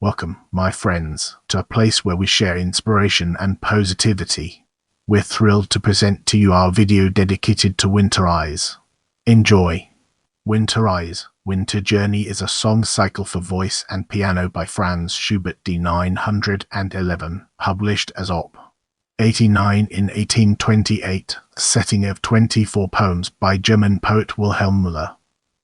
Welcome, my friends, to a place where we share inspiration and positivity. We're thrilled to present to you our video dedicated to Winterreise. Enjoy. Winterreise, Winter Journey is a song cycle for voice and piano by Franz Schubert d. 911, published as Op. 89 in 1828, a setting of 24 poems by German poet Wilhelm Müller.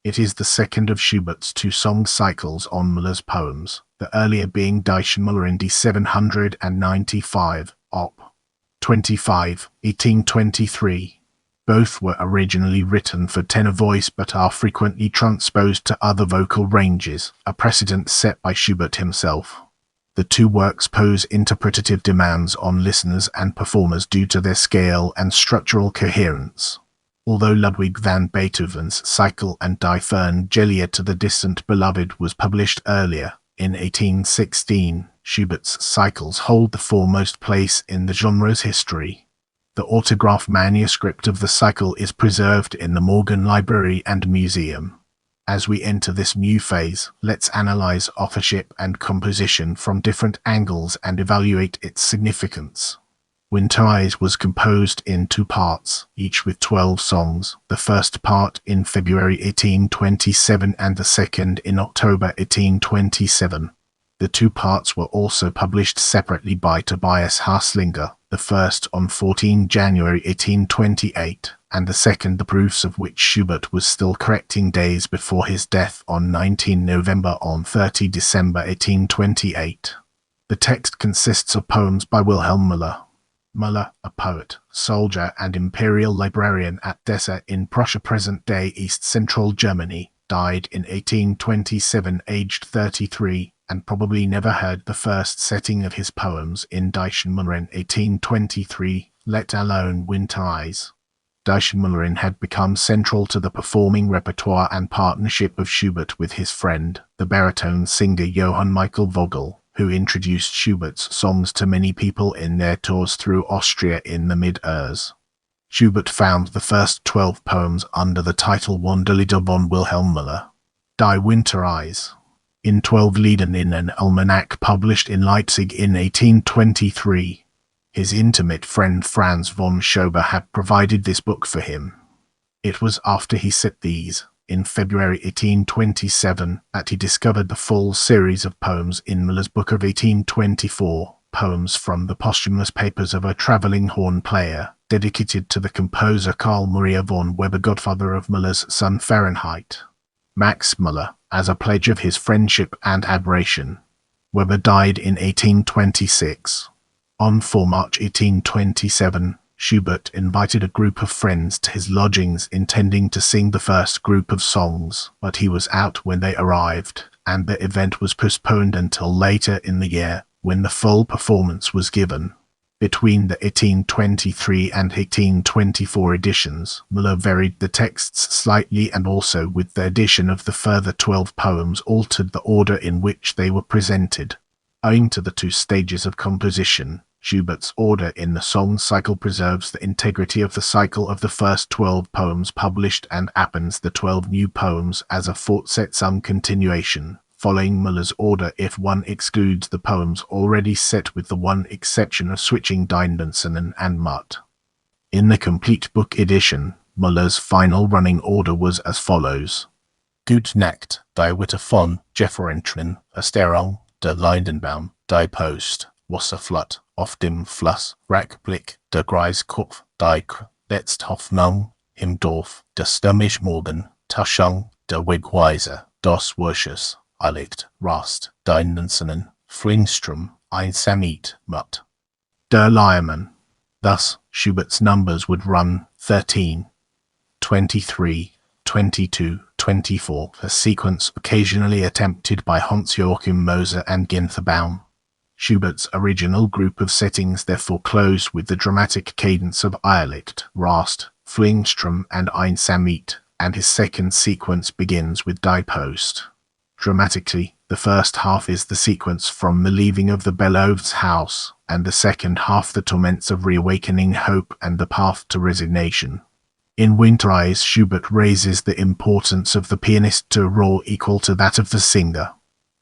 It is the second of Schubert's two song cycles on Müller's poems, the earlier being Die Müllerin d. 795, Op. 25, 1823. Both were originally written for tenor voice but are frequently transposed to other vocal ranges, a precedent set by Schubert himself. The two works pose interpretative demands on listeners and performers due to their scale and structural coherence. Although Ludwig van Beethoven's cycle and Die ferne Geliebte the Distant Beloved was published earlier, in 1816, Schubert's cycles hold the foremost place in the genre's history. The autograph manuscript of the cycle is preserved in the Morgan Library and Museum. As we enter this new phase, let's analyze authorship and composition from different angles and evaluate its significance. Winterreise was composed in two parts, each with 12 songs, the first part in February 1827 and the second in October 1827. The two parts were also published separately by Tobias Haslinger, the first on 14 January 1828, and the second the proofs of which Schubert was still correcting days before his death on 19 November on 30 December 1828. The text consists of poems by Wilhelm Müller. Müller, a poet, soldier and imperial librarian at Dessau in Prussia present-day East-Central Germany, died in 1827 aged 33, and probably never heard the first setting of his poems in Die Müllerin 1823, let alone Winterreise. Die Müllerin had become central to the performing repertoire and partnership of Schubert with his friend, the baritone singer Johann Michael Vogel, who introduced Schubert's songs to many people in their tours through Austria in the mid-years. Schubert found the first 12 poems under the title Wanderlieder von Wilhelm Müller. Die Winterreise, in 12 Liedern in an almanac published in Leipzig in 1823. His intimate friend Franz von Schubert had provided this book for him. It was after he set these, in February 1827, that he discovered the full series of poems in Müller's book of 1824, Poems from the Posthumous Papers of a Travelling Horn Player, dedicated to the composer Karl Maria von Weber, godfather of Müller's son Fahrenheit. Max Müller, as a pledge of his friendship and admiration. Weber died in 1826. On 4 March 1827, Schubert invited a group of friends to his lodgings intending to sing the first group of songs, but he was out when they arrived, and the event was postponed until later in the year, when the full performance was given. Between the 1823 and 1824 editions, Müller varied the texts slightly and also, with the addition of the further 12 poems, altered the order in which they were presented. Owing to the two stages of composition, Schubert's order in the song cycle preserves the integrity of the cycle of the first 12 poems published and appends the 12 new poems as a fortsetzung continuation, following Müller's order if one excludes the poems already set, with the one exception of switching Diendansen and Mutt. In the complete book edition, Müller's final running order was as follows. Gute Nacht, die Witte von Jefferentrin, Ersterung, der Lindenbaum, die Post, Wasserflut, auf dem Fluss, Rückblick, der Greiskopf, die letzte Hoffnung, im Dorf, der Stürmischmorgen, Taschung, der Wegweiser, das Wursches, Alicht, Rast, Deinensinnen, Flingstrom, ein Samit, Mutt. Der Leiermann. Thus, Schubert's numbers would run 13, 23, 22, 24, a sequence occasionally attempted by Hans-Joachim Moser and Günther Baum. Schubert's original group of settings therefore closed with the dramatic cadence of Irrlicht, Rast, Flingstrom and Ein Samit, and his second sequence begins with Die Post. Dramatically, the first half is the sequence from the leaving of the Beloved's house, and the second half the torments of reawakening hope and the path to resignation. In Winterreise, Schubert raises the importance of the pianist to a role equal to that of the singer.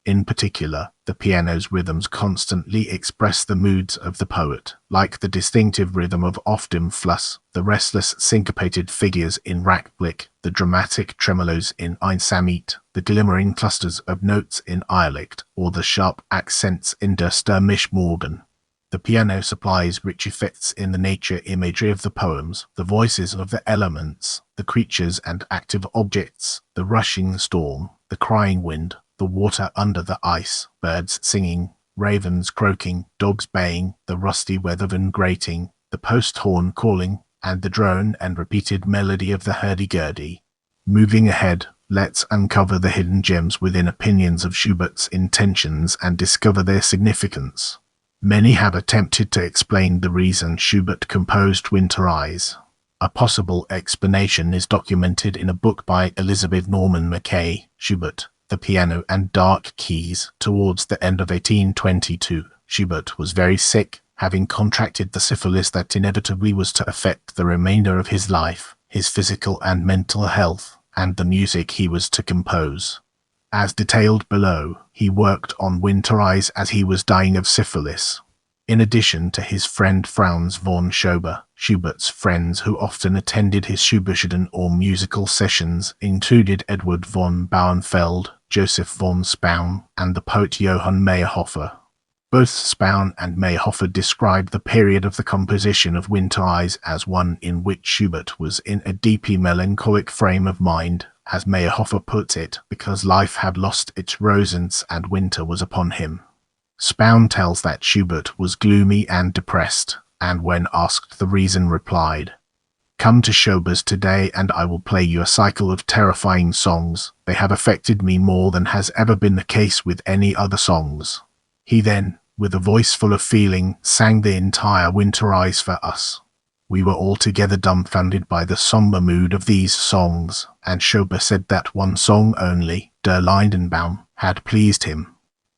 In particular, the piano's rhythms constantly express the moods of the poet, like the distinctive rhythm of Oftem Fluss, the restless syncopated figures in Rachblick, the dramatic tremolos in Einsamkeit, the glimmering clusters of notes in Irrlicht, or the sharp accents in Der Stürmisch Morgen. The piano supplies rich effects in the nature imagery of the poems, the voices of the elements, the creatures and active objects, the rushing storm, the crying wind, the water under the ice, birds singing, ravens croaking, dogs baying, the rusty weathervane grating, the post horn calling, and the drone and repeated melody of the hurdy-gurdy. Moving ahead, let's uncover the hidden gems within opinions of Schubert's intentions and discover their significance. Many have attempted to explain the reason Schubert composed Winterreise. A possible explanation is documented in a book by Elizabeth Norman Mackay, Schubert, The Piano and Dark Keys. Towards the end of 1822, Schubert was very sick, having contracted the syphilis that inevitably was to affect the remainder of his life, his physical and mental health, and the music he was to compose. As detailed below, he worked on Winterreise as he was dying of syphilis. In addition to his friend Franz von Schubert, Schubert's friends who often attended his Schubertian or musical sessions included Edward von Bauernfeld, Joseph von Spaun, and the poet Johann Meyerhofer. Both Spaun and Meyerhofer described the period of the composition of Winterreise as one in which Schubert was in a deeply melancholic frame of mind, as Meyerhofer puts it, because life had lost its roses and winter was upon him. Spaun tells that Schubert was gloomy and depressed, and when asked the reason replied, "Come to Schober's today and I will play you a cycle of terrifying songs. They have affected me more than has ever been the case with any other songs." He then, with a voice full of feeling, sang the entire Winterreise for us. We were altogether dumbfounded by the somber mood of these songs, and Schubert said that one song only, Der Lindenbaum, had pleased him.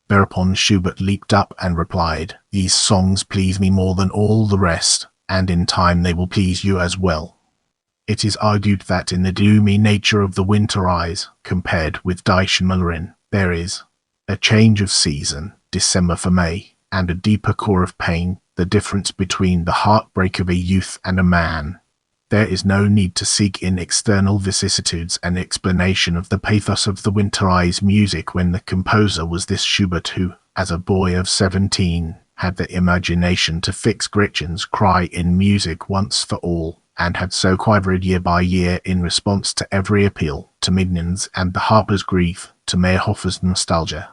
Thereupon Schubert leaped up and replied, "These songs please me more than all the rest, and in time they will please you as well." It is argued that in the gloomy nature of the Winterreise, compared with Die Müllerin, there is a change of season, December for May, and a deeper core of pain, the difference between the heartbreak of a youth and a man. There is no need to seek in external vicissitudes an explanation of the pathos of the Winterreise music when the composer was this Schubert who, as a boy of 17, had the imagination to fix Gretchen's cry in music once for all, and had so quivered year by year in response to every appeal, to Mignon's and the harper's grief, to Meyerhofer's nostalgia.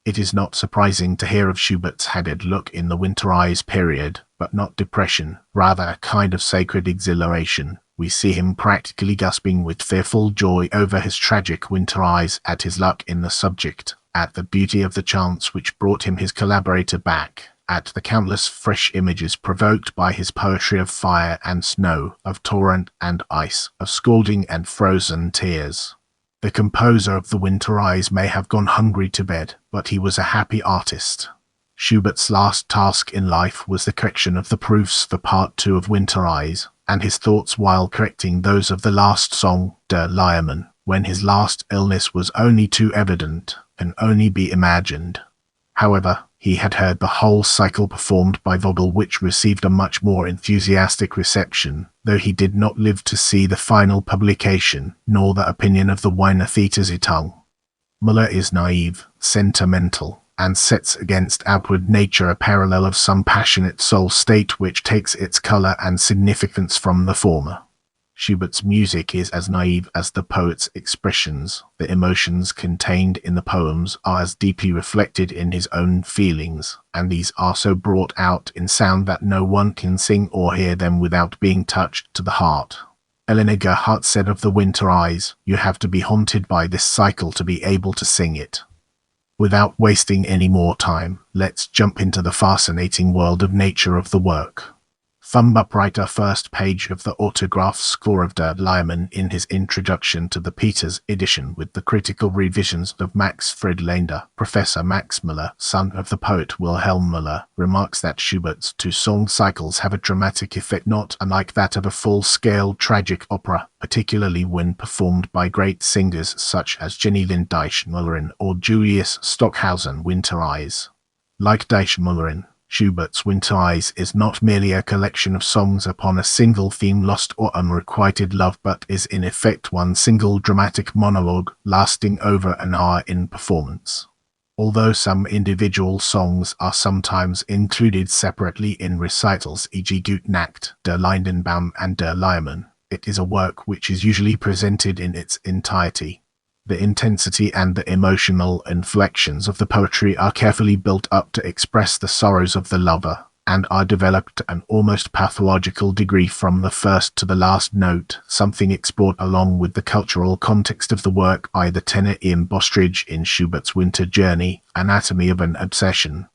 It is not surprising to hear of Schubert's haggard look in the Winterreise period, but not depression, rather a kind of sacred exhilaration. We see him practically gasping with fearful joy over his tragic Winterreise, at his luck in the subject, at the beauty of the chance which brought him his collaborator back, at the countless fresh images provoked by his poetry of fire and snow, of torrent and ice, of scalding and frozen tears. The composer of the Winterreise may have gone hungry to bed, but he was a happy artist. Schubert's last task in life was the correction of the proofs for Part 2 of Winterreise, and his thoughts while correcting those of the last song, Der Liedermann, when his last illness was only too evident, can only be imagined. However, he had heard the whole cycle performed by Vogel, which received a much more enthusiastic reception, though he did not live to see the final publication, nor the opinion of the Wiener Theaterzeitung. Müller is naive, sentimental, and sets against outward nature a parallel of some passionate soul state which takes its color and significance from the former. Schubert's music is as naive as the poet's expressions. The emotions contained in the poems are as deeply reflected in his own feelings, and these are so brought out in sound that no one can sing or hear them without being touched to the heart. Eleanor Gerhardt said of the Winterreise, "You have to be haunted by this cycle to be able to sing it." Without wasting any more time, let's jump into the fascinating world of nature of the work. Thumb uprighter first page of the autograph score of Der Lion in his introduction to the Peters edition with the critical revisions of Max Friedlander. Professor Max Müller, son of the poet Wilhelm Müller, remarks that Schubert's two song cycles have a dramatic effect not unlike that of a full-scale tragic opera, particularly when performed by great singers such as Jenny Lind Müllerin or Julius Stockhausen Winterreise. Like Müllerin, Schubert's Winterreise is not merely a collection of songs upon a single theme, lost or unrequited love, but is in effect one single dramatic monologue lasting over an hour in performance. Although some individual songs are sometimes included separately in recitals, e.g. Gute Nacht, Der Lindenbaum and Der Lion, it is a work which is usually presented in its entirety. The intensity and the emotional inflections of the poetry are carefully built up to express the sorrows of the lover, and are developed to an almost pathological degree from the first to the last note, something explored along with the cultural context of the work by the tenor Ian Bostridge in Schubert's Winter Journey, Anatomy of an Obsession.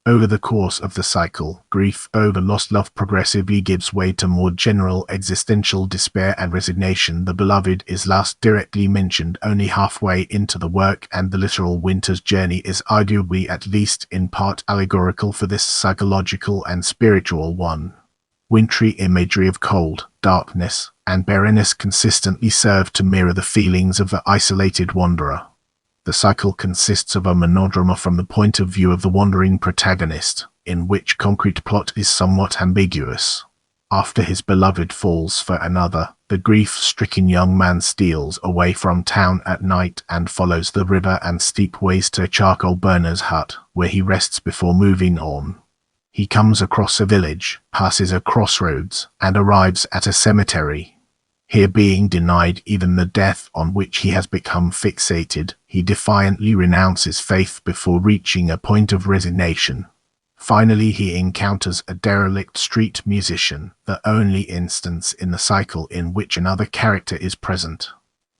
Over the course of the cycle, grief over lost love progressively gives way to more general existential despair and resignation. The beloved is last directly mentioned only halfway into the work, and the literal Winter's Journey is arguably at least in part allegorical for this psychological and spiritual one. Wintry imagery of cold, darkness, and barrenness consistently serve to mirror the feelings of the isolated wanderer. The cycle consists of a monodrama from the point of view of the wandering protagonist, in which concrete plot is somewhat ambiguous. After his beloved falls for another, the grief-stricken young man steals away from town at night and follows the river and steep ways to a charcoal burner's hut, where he rests before moving on. He comes across a village, passes a crossroads, and arrives at a cemetery. Here, being denied even the death on which he has become fixated, he defiantly renounces faith before reaching a point of resignation. Finally, he encounters a derelict street musician, the only instance in the cycle in which another character is present.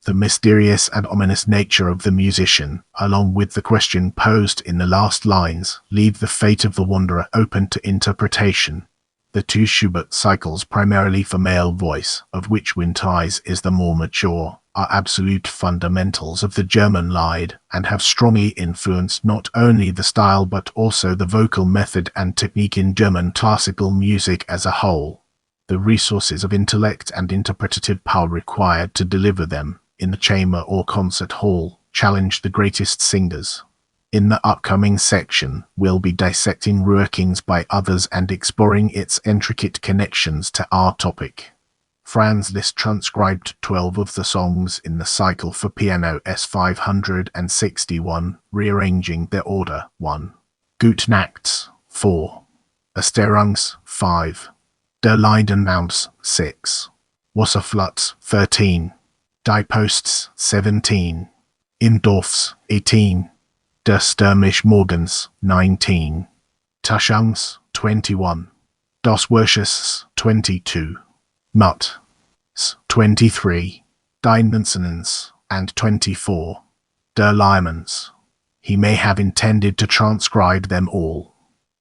The mysterious and ominous nature of the musician, along with the question posed in the last lines, leave the fate of the wanderer open to interpretation. The two Schubert cycles, primarily for male voice, of which Winterreise is the more mature, are absolute fundamentals of the German Lied, and have strongly influenced not only the style but also the vocal method and technique in German classical music as a whole. The resources of intellect and interpretative power required to deliver them, in the chamber or concert hall, challenge the greatest singers. In the upcoming section, we'll be dissecting workings by others and exploring its intricate connections to our topic. Franz Liszt transcribed 12 of the songs in the cycle for piano S561, rearranging their order: 1. Gute Nachts, 4. Asterungs, 5. Der Lindenbaums, 6. Wasserfluts, 13. Die Posts, 17. Im Dorfs, 18. Der Stürmisch Morgens, 19. Taschungs, 21. Das Worsches, 22. Mutt, 23. Deinensens, and 24. Der Lions. He may have intended to transcribe them all.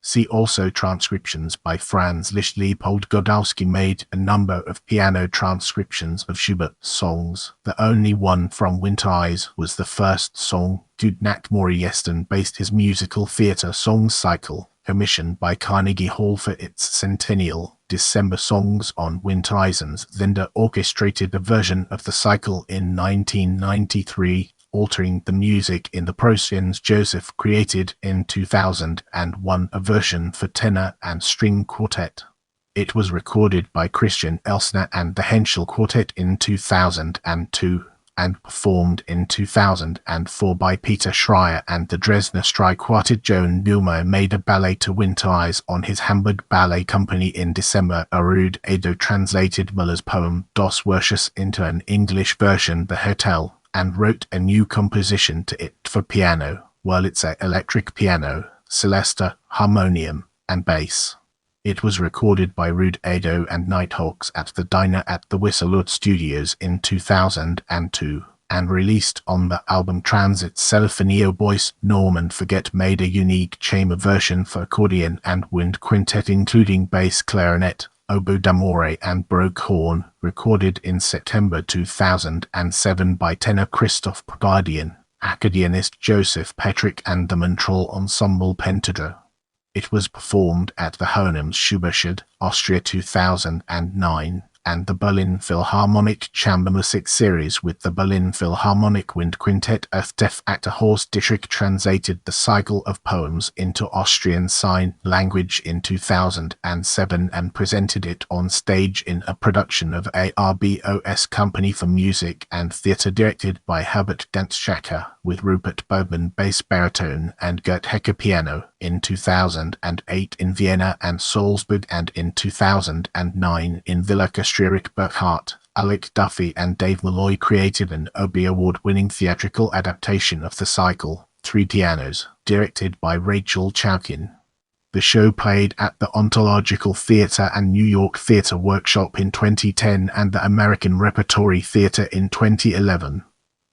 See also transcriptions by Franz Liszt. Leopold Godowski made a number of piano transcriptions of Schubert's songs. The only one from Winterreise was the first song. Gute Nacht. Maury Yeston based his musical theatre song cycle, commissioned by Carnegie Hall for its centennial December songs on Winterreisen's Zender, orchestrated a version of the cycle in 1993, altering the music in the Prussians. Joseph created in 2001 a version for tenor and string quartet. It was recorded by Christian Elsner and the Henschel Quartet in 2002, and performed in 2004 by Peter Schreier and the Dresdner Streichquartet. Joan Neumeier made a ballet to Winterreise on his Hamburg Ballet Company in December. Ruud Edo translated Müller's poem Das Worsches into an English version, The Hotel, and wrote a new composition to it for piano, Wurlitzer electric piano, Celesta, harmonium, and bass. It was recorded by Ruud Edo and Nighthawks at the Diner at the Whistlewood Studios in 2002, and released on the album Transit. Cellophanio Boyce Norman Forget made a unique chamber version for accordion and wind quintet including bass clarinet, oboe d'amore and broke horn, recorded in September 2007 by tenor Christoph Pagadian, accordionist Joseph Petrick and the Montreal Ensemble Pentadre. It was performed at the Hohenems Schubert, Austria 2009, and the Berlin Philharmonic Chamber Music Series with the Berlin Philharmonic Wind Quintet Def Actor Horst Dietrich translated the cycle of poems into Austrian Sign Language in 2007 and presented it on stage in a production of ARBOS Company for Music and Theatre directed by Herbert Dantschacker, with Rupert Bowman bass baritone and Gert Hecker piano, in 2008 in Vienna and Salzburg, and in 2009 in Villach. Eric Burkhardt, Alec Duffy and Dave Malloy created an Obie Award-winning theatrical adaptation of the cycle, Three Pianos, directed by Rachel Chalkin. The show played at the Ontological Theatre and New York Theatre Workshop in 2010 and the American Repertory Theatre in 2011.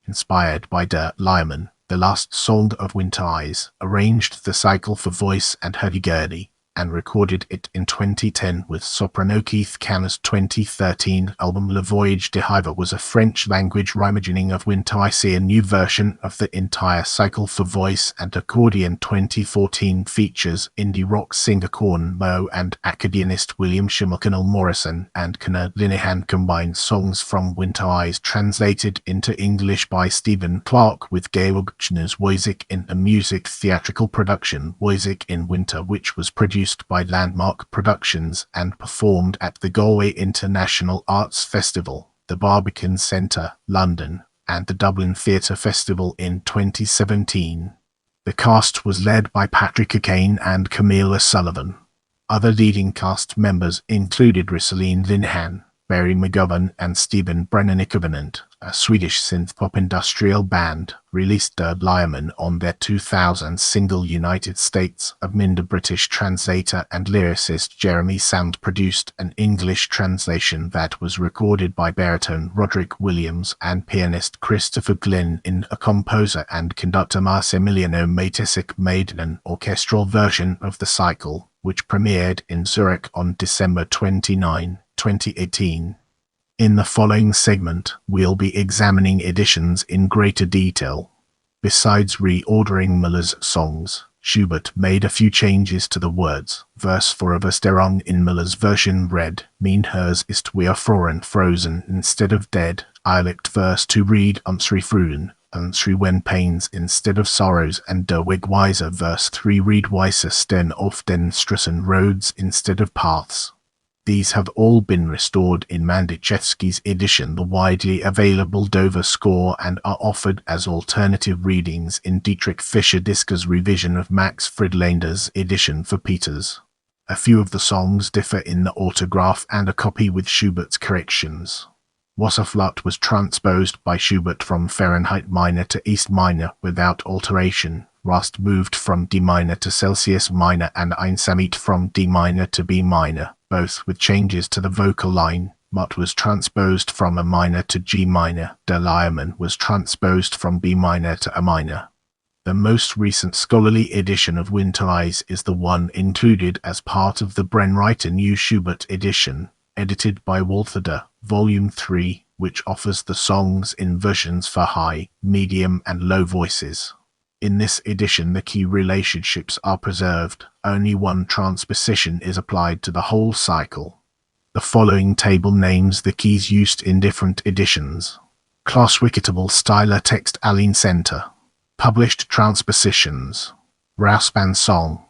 Inspired by Der Lion, the last song of Winterreise, arranged the cycle for voice and hurdy-gurdy, and recorded it in 2010 with soprano Keith Canna's 2013 album Le Voyage de Hiver was a French-language reimagining of Winterreise, a new version of the entire cycle for voice and accordion. 2014 features indie rock singer Corn Moe and accordionist William Schimmelkernel Morrison and Connor Linehan combined songs from Winterreise translated into English by Stephen Clark with Georg Schner's Woisig in a music theatrical production, Woisig in Winter, which was produced by Landmark Productions and performed at the Galway International Arts Festival, the Barbican Centre, London, and the Dublin Theatre Festival in 2017. The cast was led by Patrick O'Kane and Camille O'Sullivan. Other leading cast members included Rissaline Linehan, Barry McGovern and Stephen Brennan. Covenant, a Swedish synth-pop industrial band, released Der Lion on their 2000 single United States of Mind. British translator and lyricist Jeremy Sand produced an English translation that was recorded by baritone Roderick Williams and pianist Christopher Glynn. In a composer and conductor Massimiliano Matesic made an orchestral version of the cycle, which premiered in Zurich on December 29, 2018. In the following segment, we'll be examining editions in greater detail. Besides reordering Müller's songs, Schubert made a few changes to the words. Verse 4 of Asterung in Müller's version read, Mein Herz ist wie erfroren frozen instead of dead. Eilicht verse 2 read unsere Frühen, unsere when pains instead of sorrows, and der Weg weiser verse 3 read weiser stern auf den Strassen roads instead of paths. These have all been restored in Mandichevsky's edition, the widely available Dover score, and are offered as alternative readings in Dietrich Fischer-Disker's revision of Max Friedlander's edition for Peters. A few of the songs differ in the autograph and a copy with Schubert's corrections. Wasserflut was transposed by Schubert from Fahrenheit minor to East minor without alteration. Rast moved from D minor to Celsius minor, and Einsamit from D minor to B minor, both with changes to the vocal line. Mutt was transposed from A minor to G minor. Der Lion was transposed from B minor to A minor. The most recent scholarly edition of Winterreise is the one included as part of the Brennreiter New Schubert edition, edited by Walther, Volume 3, which offers the songs in versions for high, medium, and low voices. In this edition, the key relationships are preserved. Only one transposition is applied to the whole cycle. The following table names the keys used in different editions. Class-Wicketable Styler Text Aline Center. Published transpositions. Rauspan Song.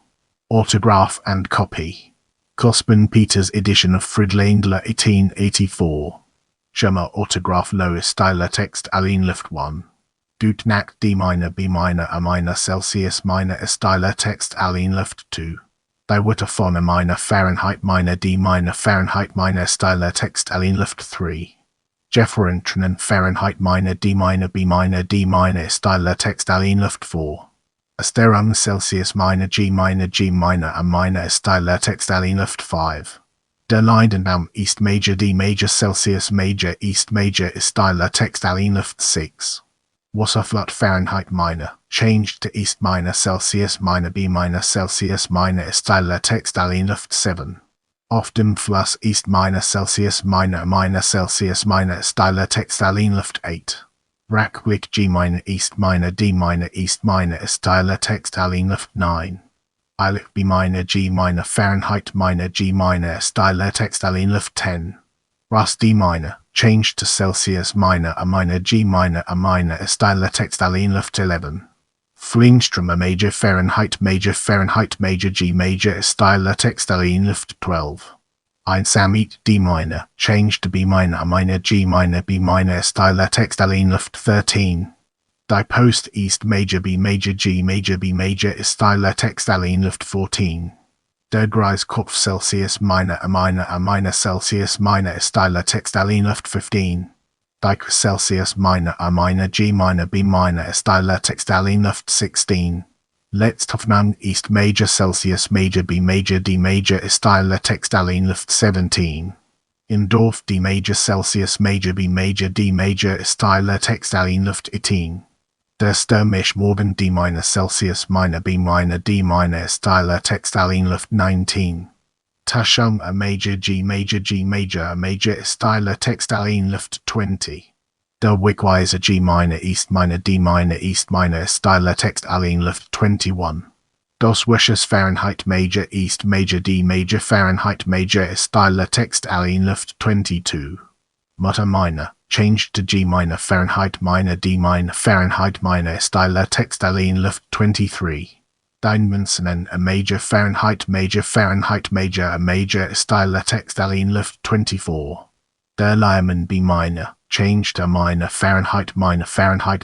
Autograph and copy. Cosman Peters edition of Friedländer 1884. Schirmer Autograph Lois Styler Text Aline Lift 1. Dutnack D minor B minor A minor Celsius minor Styler Text Aline Lift 2. Die Witterphone minor Fahrenheit minor D minor Fahrenheit minor Styler Text Aline Lift 3. Jefferentranen Fahrenheit minor D minor B minor D minor Styler Text Aline Lift 4. Asterung Celsius minor G minor A minor Styler Text Aline Lift 5. Der Lindenbaum East major D major Celsius major East major Styler Text Aline Lift 6. Wasserflut Fahrenheit minor, changed to East minor Celsius minor B minor Celsius minor Styler Text Aline Lift 7. Often plus East minor Celsius minor minor Celsius minor Styler Textaline Luft 8. Rackblick G minor East minor D minor East minor Styler Textaline Luft 9. Eilich B minor G minor Fahrenheit minor G minor Styler Textaline Luft 10. Ras D minor, changed to Celsius minor A minor G minor A minor Styler Textaline Luft 11. Flingstrom A major Fahrenheit major G major Styler Textaline Luft 12. Einsamit D minor, changed to B minor A minor G minor B minor Styler Textaline Luft 13. Die Post East major B major G major B major Styler Textaline Luft 14. Der Kreiskopf Celsius minor A minor Celsius minor Styler Textaline Luft 15. Die Celsius minor A minor G minor B minor Styler Textaline Luft 16. Letzthoffnung East major Celsius major B major D major Styler Textaline Luft 17. In Dorf D major Celsius major B major D major Styler Textaline Luft 18. Der Stürmisch Morgen D minor Celsius minor B minor D minor Styler Textaline Luft 19. Taschung A major G major A major Styler Textaline Luft 20. Der Wegweiser G minor East minor D minor East minor Styler Textaline Luft 21. Das Wisches Fahrenheit major East major D major Fahrenheit major Styler Textaline Luft 22. Mutter minor, changed to G minor Fahrenheit minor D minor Fahrenheit minor Styler Textaline Luft 23. Deinmünzenen A major Fahrenheit major A major Styler Textaline Luft 24. Der Lyman B minor, changed to minor Fahrenheit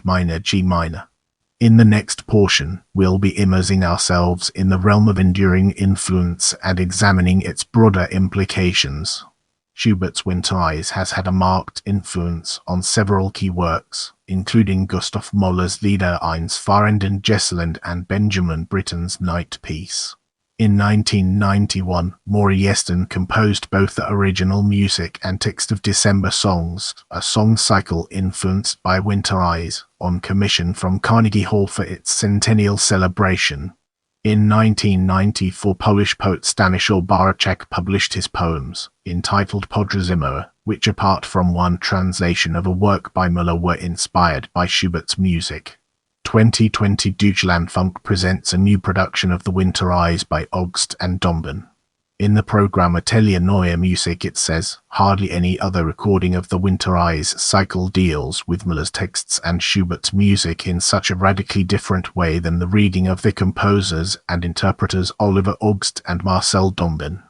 minor G minor. In the next portion, we'll be immersing ourselves in the realm of enduring influence and examining its broader implications. Schubert's Winterreise has had a marked influence on several key works, including Gustav Mahler's Lieder eins Fahrenden Gesellen and Benjamin Britten's Night Piece. In 1991, Maury composed both the original music and text of December Songs, a song cycle influenced by Winterreise, on commission from Carnegie Hall for its centennial celebration. In 1994, Polish poet Stanisław Barachek published his poems, entitled Podróżnicy, which apart from one translation of a work by Müller were inspired by Schubert's music. 2020 Deutschlandfunk presents a new production of the Winterreise by August and Domben. In the program Atelier Neue Musik it says, hardly any other recording of the Winterreise cycle deals with Müller's texts and Schubert's music in such a radically different way than the reading of the composers and interpreters Oliver August and Marcel Domben.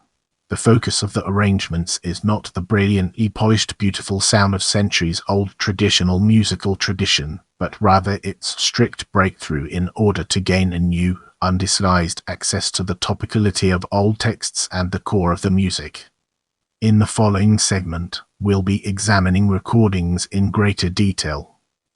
The focus of the arrangements is not the brilliantly polished beautiful sound of centuries-old traditional musical tradition, but rather its strict breakthrough in order to gain a new, undisguised access to the topicality of old texts and the core of the music. In the following segment, we'll be examining recordings in greater detail.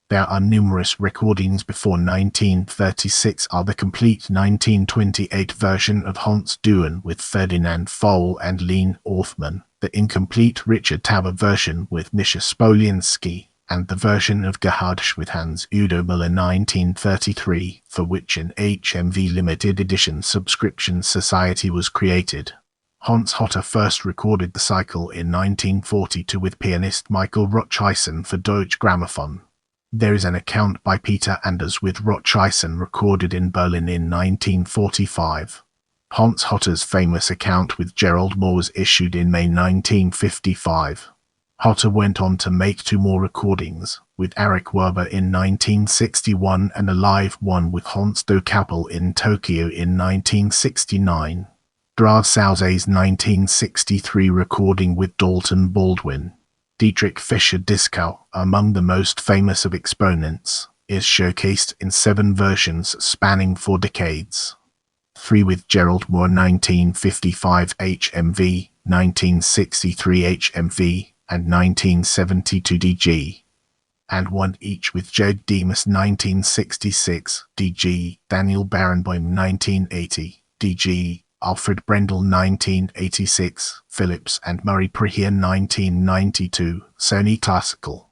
There are numerous recordings before 1936 are the complete 1928 version of Hans Duin with Ferdinand Fohl and Lene Orthman, the incomplete Richard Tauber version with Mischa Spoliansky, and the version of Gerhard with Hans Udo Müller 1933, for which an HMV limited edition subscription society was created. Hans Hotter first recorded the cycle in 1942 with pianist Michael Rochuysen for Deutsche Grammophon. There is an account by Peter Anders with Rochuysen recorded in Berlin in 1945. Hans Hotter's famous account with Gerald Moore was issued in May 1955. Hotter went on to make two more recordings, with Eric Werber in 1961 and a live one with Hans Do Kappel in Tokyo in 1969. Dragsause's 1963 recording with Dalton Baldwin. Dietrich Fischer-Dieskau, among the most famous of exponents, is showcased in 7 versions spanning 4 decades. 3 with Gerald Moore 1955 HMV, 1963 HMV, and 1972 DG, and 1 each with Jörg Demas 1966 DG, Daniel Barenboim 1980 DG, Alfred Brendel 1986, Phillips and Murray Prehier 1992, Sony Classical.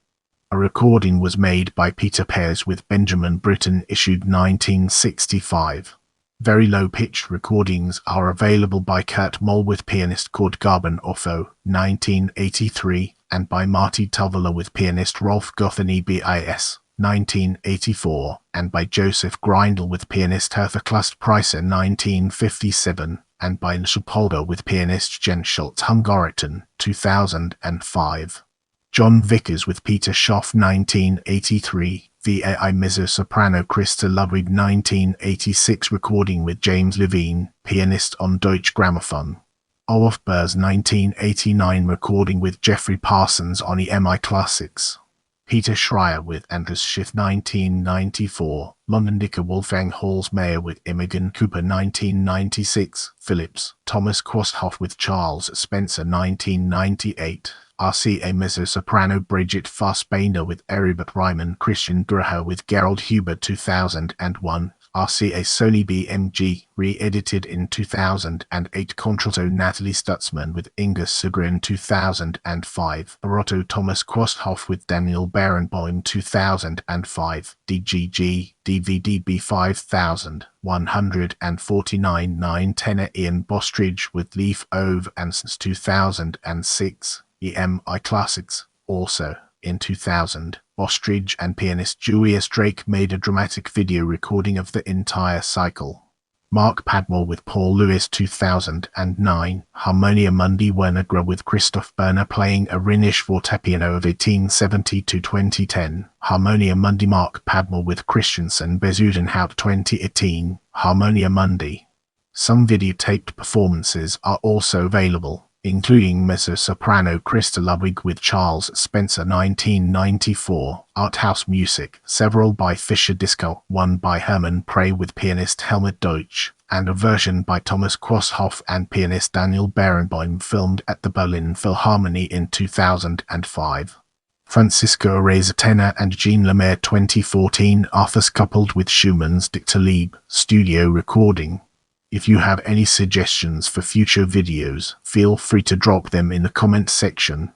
A recording was made by Peter Pears with Benjamin Britten issued 1965. Very low-pitched recordings are available by Kurt Moll with pianist Cord Garben Offo, 1983, and by Marty Tavalla with pianist Rolf Gotheny BIS, 1984, and by Joseph Grindel with pianist Hertha Klastpreiser 1957, and by Leopoldo with pianist Jens Schultz Hungariton, 2005. John Vickers with Peter Schoff 1983, VAI mezzo-soprano Christa Ludwig 1986 recording with James Levine, pianist on Deutsche Grammophon. Olaf Burrs 1989 recording with Jeffrey Parsons on EMI Classics. Peter Schreier with Anders Schiff 1994, London Dicker Wolfgang Halsmeyer with Imogen Cooper 1996, Phillips, Thomas Quasthoff with Charles Spencer 1998, RCA mezzo-soprano Brigitte Fassbender with Eribert Reimann, Christian Graha with Gerald Huber 2001, RCA Sony BMG, re-edited in 2008, contralto Natalie Stutzman with Inga Sigrin 2005, Barotto Thomas Quasthoff with Daniel Barenboim 2005, DGG, DVD B5149 9 tenor Ian Bostridge with Leif Ove and since 2006, EMI Classics, also in 2000. Bostridge and pianist Julius Drake made a dramatic video recording of the entire cycle. Mark Padmore with Paul Lewis 2009, Harmonia Mundi Werner Grubb with Christoph Berner playing a Rhenish fortepiano of 1870 to 2010, Harmonia Mundi Mark Padmore with Christiansen Bezudenhout 2018, Harmonia Mundi. Some videotaped performances are also available, including mezzo-soprano Christa Ludwig with Charles Spencer 1994, Art House Music, several by Fischer Disco, one by Hermann Prey with pianist Helmut Deutsch, and a version by Thomas Quasthoff and pianist Daniel Barenboim filmed at the Berlin Philharmonie in 2005. Francisco Areza tenor and Jean Lemaire 2014 Arthurs coupled with Schumann's Dictalieb studio recording. If you have any suggestions for future videos, feel free to drop them in the comment section.